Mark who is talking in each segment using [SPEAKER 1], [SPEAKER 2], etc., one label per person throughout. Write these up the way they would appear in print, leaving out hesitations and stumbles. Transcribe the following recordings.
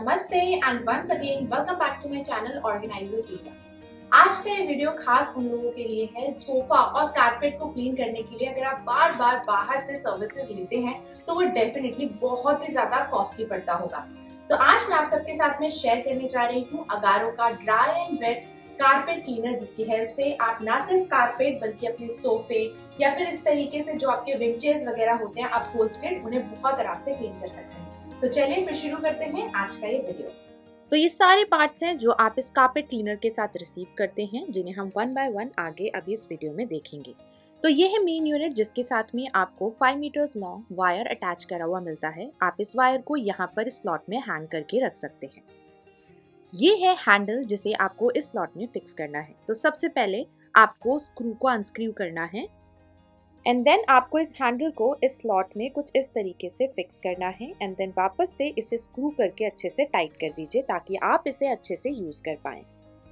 [SPEAKER 1] नमस्ते and once again welcome back to my channel organiser Tika. आज का ये वीडियो खास उन लोगों के लिए है सोफा और कारपेट को क्लीन करने के लिए अगर आप बार बार बाहर से सर्विसेज लेते हैं तो वो डेफिनेटली बहुत ही ज्यादा कॉस्टली पड़ता होगा। तो आज मैं आप सबके साथ में शेयर करने जा रही हूँ अगारो का dry and wet carpet cleaner, जिसकी हेल्प से आप ना सिर्फ कारपेट बल्कि अपने सोफे या फिर इस तरीके से जो आपके विंचेस वगैरह होते हैं अपहोल्स्टर्ड, उन्हें बहुत आराम से क्लीन कर सकते हैं। तो चलिए फिर शुरू करते हैं आज का ये वीडियो।
[SPEAKER 2] तो ये सारे पार्ट्स हैं जो आप इस कारपेट क्लीनर के साथ रिसीव करते हैं, जिन्हें हम वन बाय वन आगे अभी इस वीडियो में देखेंगे। तो ये है मेन यूनिट, जिसके साथ में आपको 5 मीटर्स लॉन्ग वायर अटैच करा हुआ मिलता है। आप इस वायर को यहाँ पर इस स्लॉट में हैंग करके रख सकते हैं। ये है हैंडल, जिसे आपको इस स्लॉट में फिक्स करना है। तो सबसे पहले आपको स्क्रू को अनस्क्रू करना है एंड देन आपको इस हैंडल को इस स्लॉट में कुछ इस तरीके से फिक्स करना है एंड देन वापस से इसे स्क्रू करके अच्छे से टाइट कर दीजिए ताकि आप इसे अच्छे से यूज कर पाएं।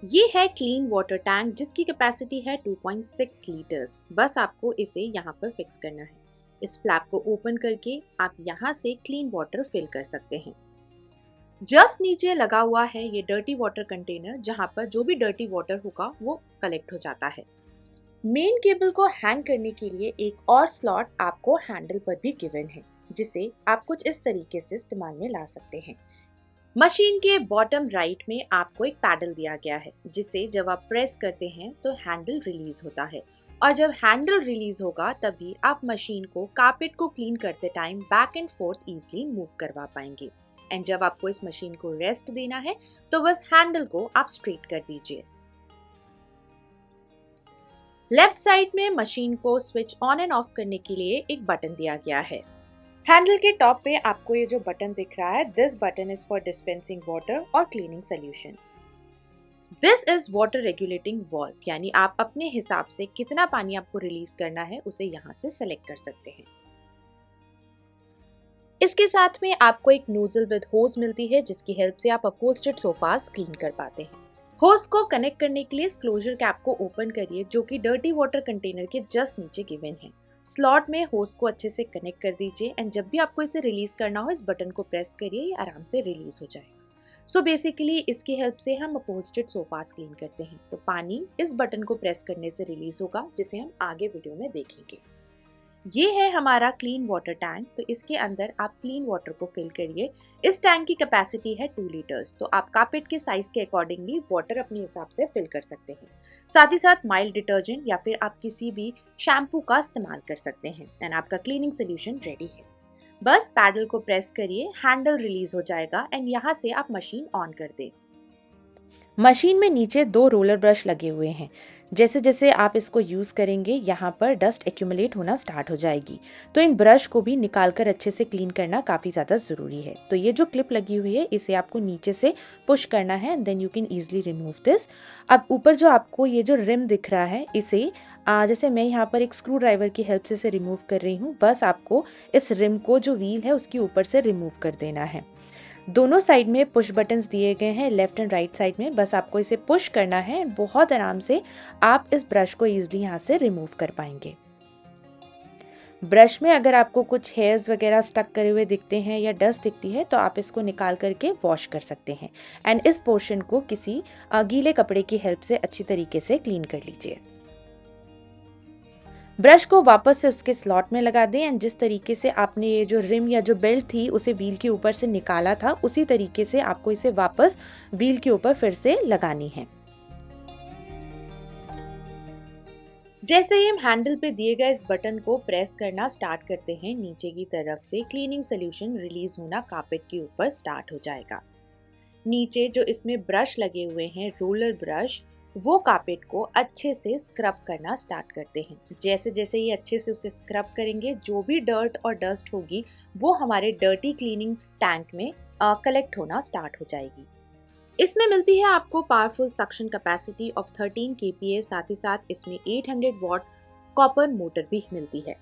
[SPEAKER 2] ये है क्लीन वाटर टैंक, जिसकी कैपेसिटी है 2.6 लीटर्स। बस आपको इसे यहाँ पर फिक्स करना है। इस फ्लैप को ओपन करके आप यहाँ से क्लीन वाटर फिल कर सकते हैं। जस्ट नीचे लगा हुआ है ये डर्टी वाटर कंटेनर, जहाँ पर जो भी डर्टी वाटर होगा वो कलेक्ट हो जाता है। मेन केबल को हैंग करने के लिए एक और स्लॉट आपको हैंडल पर भी गिवन है, जिसे आप कुछ इस तरीके से इस्तेमाल में ला सकते हैं। मशीन के बॉटम राइट में आपको एक पैडल दिया गया है, जिसे जब आप प्रेस करते हैं तो हैंडल रिलीज होता है, और जब हैंडल रिलीज होगा तभी आप मशीन को कारपेट को क्लीन करते time back and fourth easily move करवा पाएंगे। एंड जब आपको इस मशीन को रेस्ट देना है तो बस हैंडल को आप स्ट्रेट कर दीजिए। लेफ्ट साइड में मशीन को स्विच ऑन एंड ऑफ करने के लिए एक बटन दिया गया है। हैंडल के टॉप पे आपको ये जो बटन दिख रहा है, this button is for dispensing water और cleaning solution. This is water regulating valve, यानी आप अपने हिसाब से कितना पानी आपको रिलीज करना है उसे यहाँ से सेलेक्ट कर सकते हैं। इसके साथ में आपको एक नोजल विद होज मिलती है, जिसकी हेल्प से आप अपहोल्स्टर्ड सोफास क्लीन कर पाते हैं। होस को कनेक्ट करने के लिए इस क्लोजर कैप को ओपन करिए, जो कि डर्टी वाटर कंटेनर के जस्ट नीचे गिवन है। स्लॉट में होस को अच्छे से कनेक्ट कर दीजिए एंड जब भी आपको इसे रिलीज करना हो इस बटन को प्रेस करिए, ये आराम से रिलीज हो जाएगा। सो बेसिकली इसकी हेल्प से हम अपहोल्स्टर्ड सोफास क्लीन करते हैं। तो पानी इस बटन को प्रेस करने से रिलीज होगा, जिसे हम आगे वीडियो में देखेंगे। ये है हमारा क्लीन वाटर टैंक। तो इसके अंदर आप क्लीन वाटर को फिल करिए। इस टैंक की कैपेसिटी है 2 लीटर्स। तो आप कारपेट के साइज के अकॉर्डिंगली वाटर अपने हिसाब से फिल कर सकते हैं। साथ ही साथ माइल्ड डिटर्जेंट या फिर आप किसी भी शैम्पू का इस्तेमाल कर सकते हैं एंड आपका क्लीनिंग सोल्यूशन रेडी है। बस पैडल को प्रेस करिए, हैंडल रिलीज हो जाएगा एंड यहाँ से आप मशीन ऑन कर दें। मशीन में नीचे 2 रोलर ब्रश लगे हुए हैं। जैसे जैसे आप इसको यूज़ करेंगे यहाँ पर डस्ट एक्यूमुलेट होना स्टार्ट हो जाएगी, तो इन ब्रश को भी निकाल कर अच्छे से क्लीन करना काफ़ी ज़्यादा ज़रूरी है। तो ये जो क्लिप लगी हुई है इसे आपको नीचे से पुश करना है, then you can easily remove this. अब ऊपर जो आपको ये जो रिम दिख रहा है, इसे जैसे मैं यहाँ पर एक स्क्रू ड्राइवर की हेल्प से इसे रिमूव कर रही हूँ। बस आपको इस रिम को जो व्हील है उसके ऊपर से रिमूव कर देना है। दोनों साइड में पुश बटन्स दिए गए हैं, लेफ्ट एंड राइट साइड में। बस आपको इसे पुश करना है, बहुत आराम से आप इस ब्रश को ईजिली यहाँ से रिमूव कर पाएंगे। ब्रश में अगर आपको कुछ हेयर्स वगैरह स्टक करे हुए दिखते हैं या डस्ट दिखती है तो आप इसको निकाल करके वॉश कर सकते हैं एंड इस पोर्शन को किसी गीले कपड़े की हेल्प से अच्छी तरीके से क्लीन कर लीजिए। ब्रश को वापस से उसके स्लॉट में लगा दें एंड जिस तरीके से आपने ये जो रिम या जो बेल्ट थी उसे व्हील के ऊपर से निकाला था, उसी तरीके से आपको इसे वापस व्हील के ऊपर फिर से लगानी है। जैसे ही हम हैंडल पे दिए गए इस बटन को प्रेस करना स्टार्ट करते हैं, नीचे की तरफ से क्लीनिंग सोल्यूशन रिलीज होना कारपेट के ऊपर स्टार्ट हो जाएगा। नीचे जो इसमें ब्रश लगे हुए हैं, रोलर ब्रश, वो कारपेट को अच्छे से स्क्रब करना स्टार्ट करते हैं। जैसे जैसे ये अच्छे से उसे स्क्रब करेंगे, जो भी डर्ट और डस्ट होगी वो हमारे डर्टी क्लीनिंग टैंक में कलेक्ट होना स्टार्ट हो जाएगी। इसमें मिलती है आपको powerful suction capacity of 13 kPa। साथ ही साथ इसमें 800 वॉट कॉपर मोटर भी मिलती है।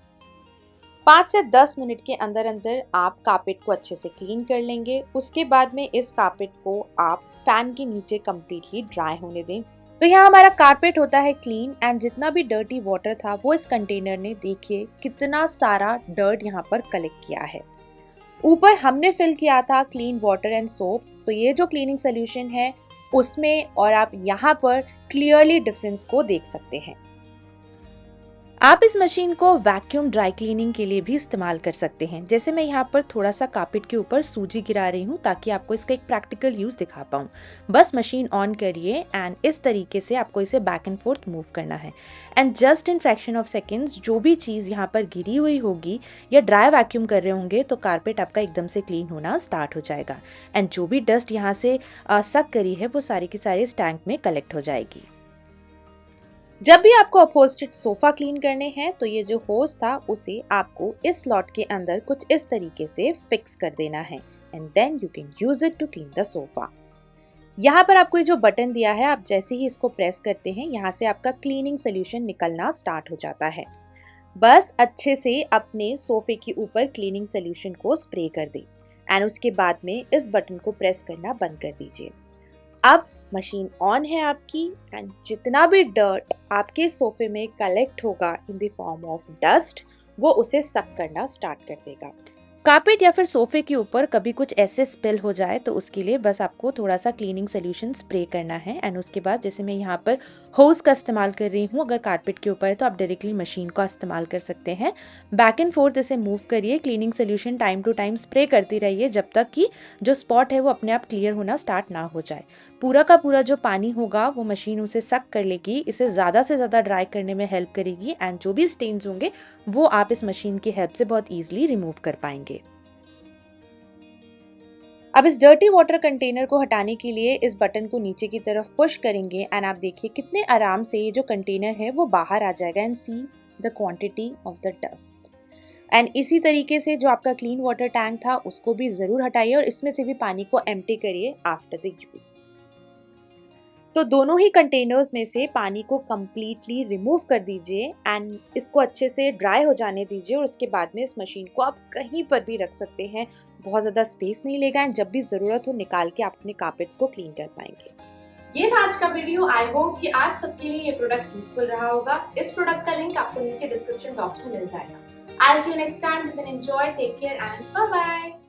[SPEAKER 2] 5 से 10 मिनट के अंदर अंदर आप कारपेट को अच्छे से क्लीन कर लेंगे। उसके बाद में इस कारपेट को आप फैन के नीचे कम्प्लीटली ड्राई होने दें। तो यहाँ हमारा कारपेट होता है क्लीन एंड जितना भी डर्टी वाटर था वो इस कंटेनर ने, देखिए कितना सारा डर्ट यहाँ पर कलेक्ट किया है। ऊपर हमने फिल किया था क्लीन वाटर एंड सोप, तो ये जो क्लीनिंग सोल्यूशन है उसमें और आप यहाँ पर क्लियरली डिफरेंस को देख सकते हैं। आप इस मशीन को वैक्यूम ड्राई क्लीनिंग के लिए भी इस्तेमाल कर सकते हैं। जैसे मैं यहाँ पर थोड़ा सा कारपेट के ऊपर सूजी गिरा रही हूँ ताकि आपको इसका एक प्रैक्टिकल यूज़ दिखा पाऊँ। बस मशीन ऑन करिए एंड इस तरीके से आपको इसे बैक एंड फोर्थ मूव करना है and just in fraction of seconds जो भी चीज़ यहाँ पर गिरी हुई होगी या ड्राई वैक्यूम कर रहे होंगे तो कारपेट आपका एकदम से क्लीन होना स्टार्ट हो जाएगा एंड जो भी डस्ट यहाँ से सक करी है वो सारी की सारी इस टैंक में कलेक्ट हो जाएगी। जब भी आपको अपहोल्स्टर्ड सोफा क्लीन करने हैं तो ये जो होज था उसे आपको इस स्लॉट के अंदर कुछ इस तरीके से फिक्स कर देना है and then you can use it to clean the sofa. यहाँ पर आपको ये जो बटन दिया है, आप जैसे ही इसको प्रेस करते हैं यहाँ से आपका क्लीनिंग सोल्यूशन निकलना स्टार्ट हो जाता है। बस अच्छे से अपने सोफे के ऊपर क्लीनिंग सोल्यूशन को स्प्रे कर दें एंड उसके बाद में इस बटन को प्रेस करना बंद कर दीजिए। अब मशीन ऑन है आपकी एंड जितना भी डर्ट आपके सोफे में कलेक्ट होगा in the form of dust वो उसे सक करना स्टार्ट कर देगा। कारपेट या फिर सोफे के ऊपर कभी कुछ ऐसे स्पिल हो जाए तो उसके लिए बस आपको थोड़ा सा क्लीनिंग सोल्यूशन स्प्रे करना है एंड उसके बाद जैसे मैं यहाँ पर होज का इस्तेमाल कर रही हूँ, अगर कारपेट के ऊपर है तो आप डायरेक्टली मशीन का इस्तेमाल कर सकते हैं। बैक एंड फोर्थ इसे मूव करिए, cleaning solution time to time spray करती रहिए जब तक कि जो स्पॉट है वो अपने आप क्लियर होना स्टार्ट ना हो जाए। पूरा का पूरा जो पानी होगा वो मशीन उसे सक कर लेगी, इसे ज़्यादा से ज़्यादा ड्राई करने में हेल्प करेगी एंड जो भी स्टेन्स होंगे वो आप इस मशीन की हेल्प से बहुत ईजिली रिमूव कर पाएंगे। अब इस डर्टी वाटर कंटेनर को हटाने के लिए इस बटन को नीचे की तरफ पुश करेंगे एंड आप देखिए कितने आराम से ये जो कंटेनर है वो बाहर आ जाएगा and see the quantity of the dust. And इसी तरीके से जो आपका क्लीन वाटर टैंक था उसको भी ज़रूर हटाइए और इसमें से भी पानी को एम्प्टी करिए आफ्टर द यूज़। तो दोनों ही कंटेनर्स में से पानी को कम्प्लीटली रिमूव कर दीजिए एंड इसको अच्छे से ड्राई हो जाने दीजिए और उसके बाद में इस मशीन को आप कहीं पर भी रख सकते हैं, बहुत ज़्यादा स्पेस नहीं लेगा एंड जब भी ज़रूरत हो निकाल के आप अपने कारपेट्स को क्लीन कर पाएंगे।
[SPEAKER 1] ये था आज का वीडियो। आई होप कि आप सबके लिए ये प्रोडक्ट यूजफुल रहा होगा। इस प्रोडक्ट का लिंक आपको नीचे डिस्क्रिप्शन बॉक्स में मिल जाएगा। I will see you next time. Enjoy, take care and bye bye.